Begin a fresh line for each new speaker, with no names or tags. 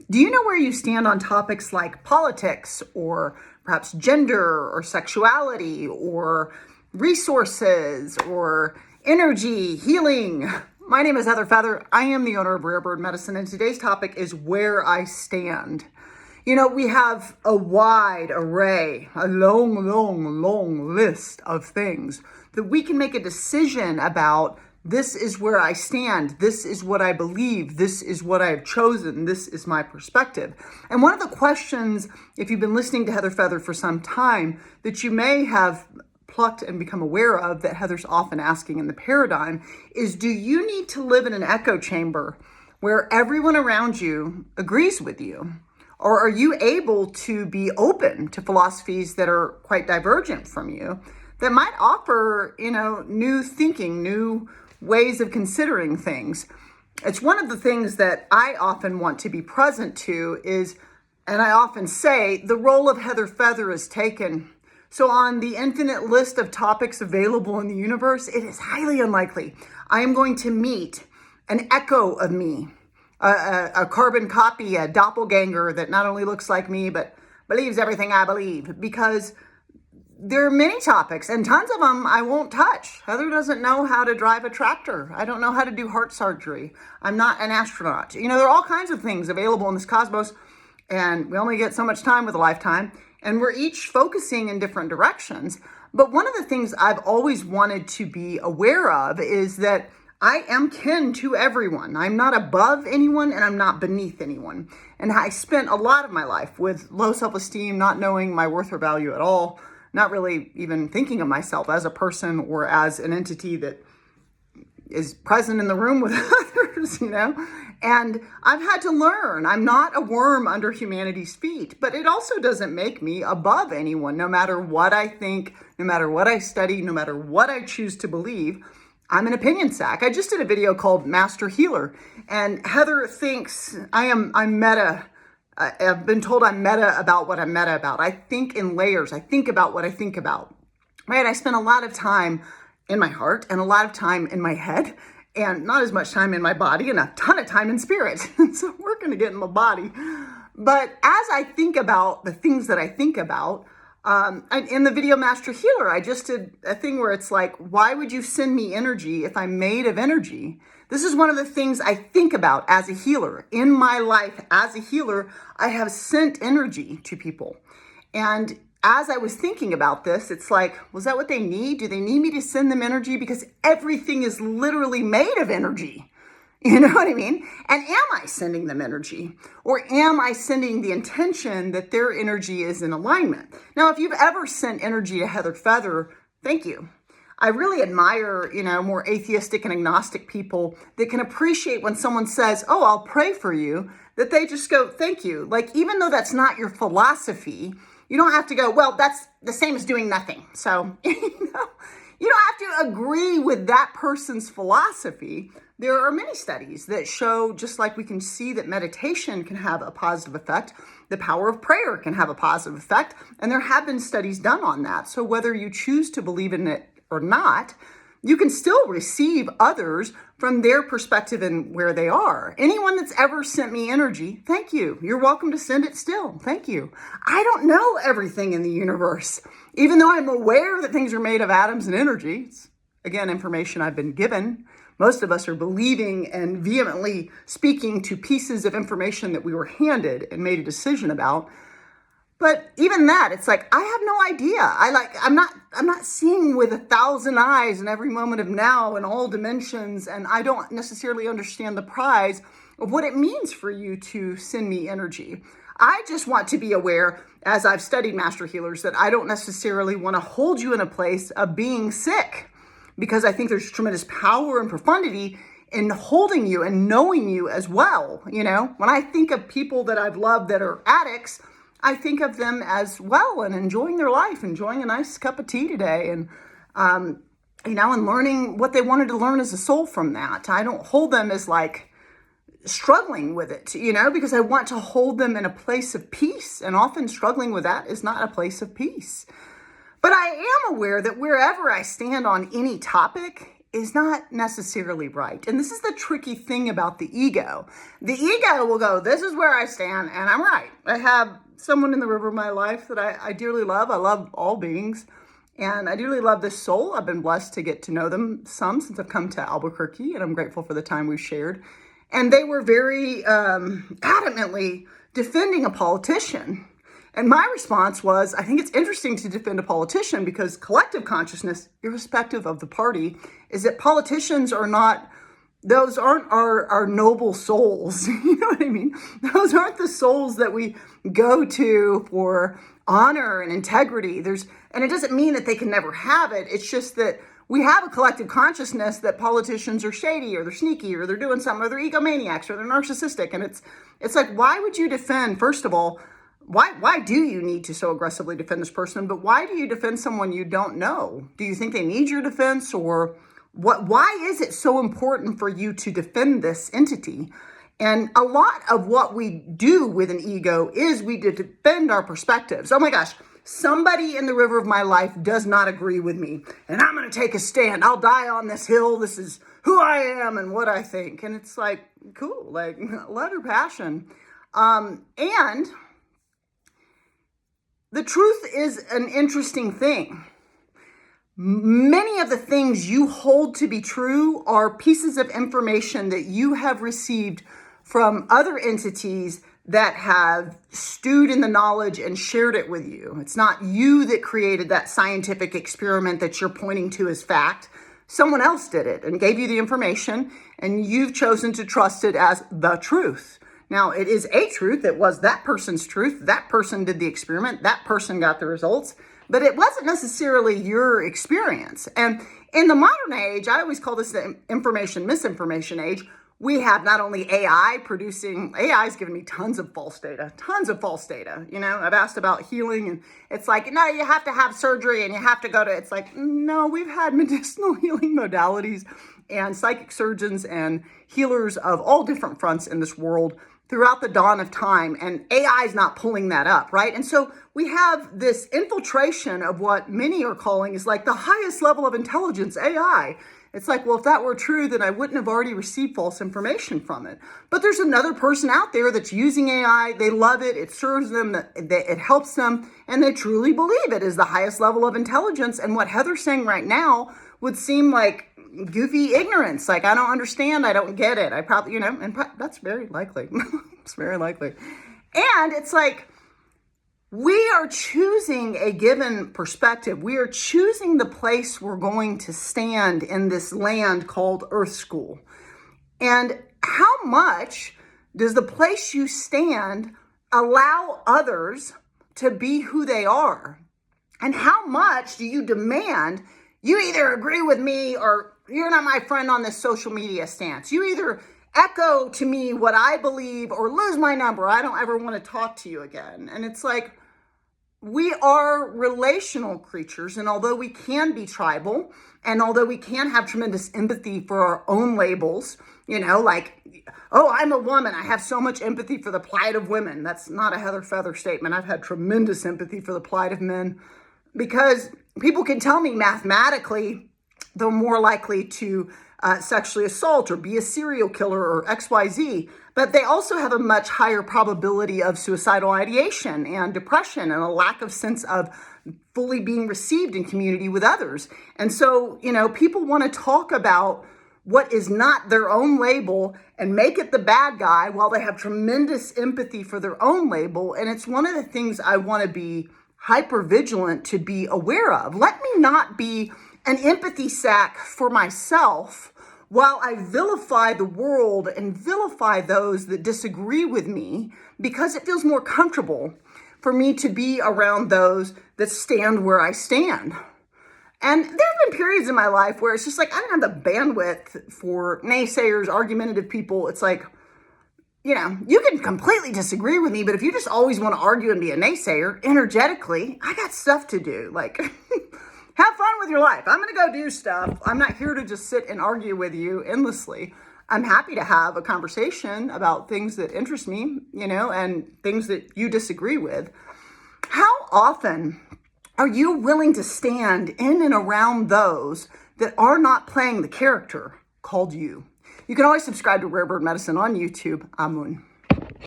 Do you know where you stand on topics like politics or perhaps gender or sexuality or resources or energy, healing? My name is Heather Feather. I am the owner of Rare Bird Medicine, and today's topic is where I stand. You know, we have a wide array, a long list of things that we can make a decision about. This is where I stand. This is what I believe. This is what I have chosen. This is my perspective. And one of the questions, if you've been listening to Heather Feather for some time, that you may have plucked and become aware of, that Heather's often asking in the paradigm, is do you need to live in an echo chamber where everyone around you agrees with you? Or are you able to be open to philosophies that are quite divergent from you, that might offer, new thinking, new ways of considering things? It's one of the things that I often want to be present to is, and I often say, the role of Heather Feather is taken. So on the infinite list of topics available in the universe, it is highly unlikely I am going to meet an echo of me, a carbon copy, a doppelganger that not only looks like me, but believes everything I believe, because there are many topics, and tons of them I won't touch. Heather doesn't know how to drive a tractor. I don't know how to do heart surgery. I'm not an astronaut. There are all kinds of things available in this cosmos, and we only get so much time with a lifetime, and we're each focusing in different directions. But one of the things I've always wanted to be aware of is that I am kin to everyone. I'm not above anyone, and I'm not beneath anyone. And I spent a lot of my life with low self-esteem, not knowing my worth or value at all, not really even thinking of myself as a person or as an entity that is present in the room with others, And I've had to learn I'm not a worm under humanity's feet, but it also doesn't make me above anyone, no matter what I think, no matter what I study, no matter what I choose to believe. I'm an opinion sack. I just did a video called Master Healer, and Heather thinks I'm meta. I've been told I'm meta about what I'm meta about. I think in layers. I think about what I think about, right? I spend a lot of time in my heart and a lot of time in my head and not as much time in my body and a ton of time in spirit. So we're going to get in my body. But as I think about the things that I think about, in the video Master Healer, I just did a thing where it's like, why would you send me energy if I'm made of energy? This is one of the things I think about as a healer. In my life as a healer, I have sent energy to people. And as I was thinking about this, it's like, was that what they need? Do they need me to send them energy? Because everything is literally made of energy. You know what I mean? And am I sending them energy? Or am I sending the intention that their energy is in alignment? Now, if you've ever sent energy to Heather Feather, thank you. I really admire, more atheistic and agnostic people that can appreciate when someone says, oh, I'll pray for you, that they just go, thank you. Like, even though that's not your philosophy, you don't have to go, well, that's the same as doing nothing. So, you don't have to agree with that person's philosophy. There are many studies that show, just like we can see that meditation can have a positive effect, the power of prayer can have a positive effect, and there have been studies done on that. So whether you choose to believe in it or not, you can still receive others from their perspective and where they are. Anyone that's ever sent me energy, thank you. You're welcome to send it still. Thank you. I don't know everything in the universe, even though I'm aware that things are made of atoms and energy. It's, again, information I've been given. Most of us are believing and vehemently speaking to pieces of information that we were handed and made a decision about. But even that, it's like, I have no idea. I'm not seeing with 1,000 eyes in every moment of now in all dimensions. And I don't necessarily understand the prize of what it means for you to send me energy. I just want to be aware, as I've studied master healers, that I don't necessarily want to hold you in a place of being sick, because I think there's tremendous power and profundity in holding you and knowing you as well. When I think of people that I've loved that are addicts, I think of them as well and enjoying their life, enjoying a nice cup of tea today, and and learning what they wanted to learn as a soul from that. I don't hold them as like struggling with it, because I want to hold them in a place of peace, and often struggling with that is not a place of peace. But I am aware that wherever I stand on any topic, is not necessarily right. And this is the tricky thing about the ego. The ego will go, this is where I stand, and I'm right. I have someone in the river of my life that I dearly love. I love all beings, and I dearly love this soul. I've been blessed to get to know them some since I've come to Albuquerque, and I'm grateful for the time we've shared. And they were very adamantly defending a politician. And my response was, I think it's interesting to defend a politician because collective consciousness, irrespective of the party, is that politicians are not, those aren't our noble souls. You know what I mean? Those aren't the souls that we go to for honor and integrity. And it doesn't mean that they can never have it. It's just that we have a collective consciousness that politicians are shady or they're sneaky or they're doing something or they're egomaniacs or they're narcissistic. And it's like, why would you defend, first of all, why do you need to so aggressively defend this person? But why do you defend someone you don't know? Do you think they need your defense, or why is it so important for you to defend this entity? And a lot of what we do with an ego is we defend our perspectives. Oh my gosh, somebody in the river of my life does not agree with me, and I'm going to take a stand. I'll die on this hill. This is who I am and what I think. And it's like, cool, like, love your passion. And the truth is an interesting thing. Many of the things you hold to be true are pieces of information that you have received from other entities that have stewed in the knowledge and shared it with you. It's not you that created that scientific experiment that you're pointing to as fact. Someone else did it and gave you the information, and you've chosen to trust it as the truth. Now, it is a truth. It was that person's truth. That person did the experiment. That person got the results. But it wasn't necessarily your experience. And in the modern age, I always call this the information misinformation age. We have not only AI is giving me tons of false data. You know, I've asked about healing, and it's like, no, you have to have surgery and you have to it's like, no, we've had medicinal healing modalities and psychic surgeons and healers of all different fronts in this world throughout the dawn of time, and AI is not pulling that up, right? And so we have this infiltration of what many are calling is like the highest level of intelligence, AI. It's like, well, if that were true, then I wouldn't have already received false information from it. But there's another person out there that's using AI. They love it. It serves them. It helps them. And they truly believe it is the highest level of intelligence. And what Heather's saying right now would seem like goofy ignorance. Like, I don't understand. I don't get it. I probably, and that's very likely. It's very likely. And it's like, we are choosing a given perspective. We are choosing the place we're going to stand in this land called Earth School. And how much does the place you stand allow others to be who they are? And how much do you demand you either agree with me or you're not my friend on this social media stance? You either echo to me what I believe or lose my number. I don't ever want to talk to you again. And it's like, we are relational creatures, and although we can be tribal, and although we can have tremendous empathy for our own labels, like, oh, I'm a woman, I have so much empathy for the plight of women. That's not a Heather Feather statement. I've had tremendous empathy for the plight of men, because people can tell me mathematically they're more likely to sexually assault or be a serial killer or XYZ, but they also have a much higher probability of suicidal ideation and depression and a lack of sense of fully being received in community with others. And so, people want to talk about what is not their own label and make it the bad guy while they have tremendous empathy for their own label. And it's one of the things I want to be hyper vigilant to be aware of. Let me not be an empathy sack for myself while I vilify the world and vilify those that disagree with me, because it feels more comfortable for me to be around those that stand where I stand. And there have been periods in my life where it's just like, I don't have the bandwidth for naysayers, argumentative people. It's like, you can completely disagree with me, but if you just always want to argue and be a naysayer, energetically, I got stuff to do. Like, have fun with your life. I'm going to go do stuff. I'm not here to just sit and argue with you endlessly. I'm happy to have a conversation about things that interest me, and things that you disagree with. How often are you willing to stand in and around those that are not playing the character called you. You can always subscribe to Rare Bird Medicine on YouTube. Amun.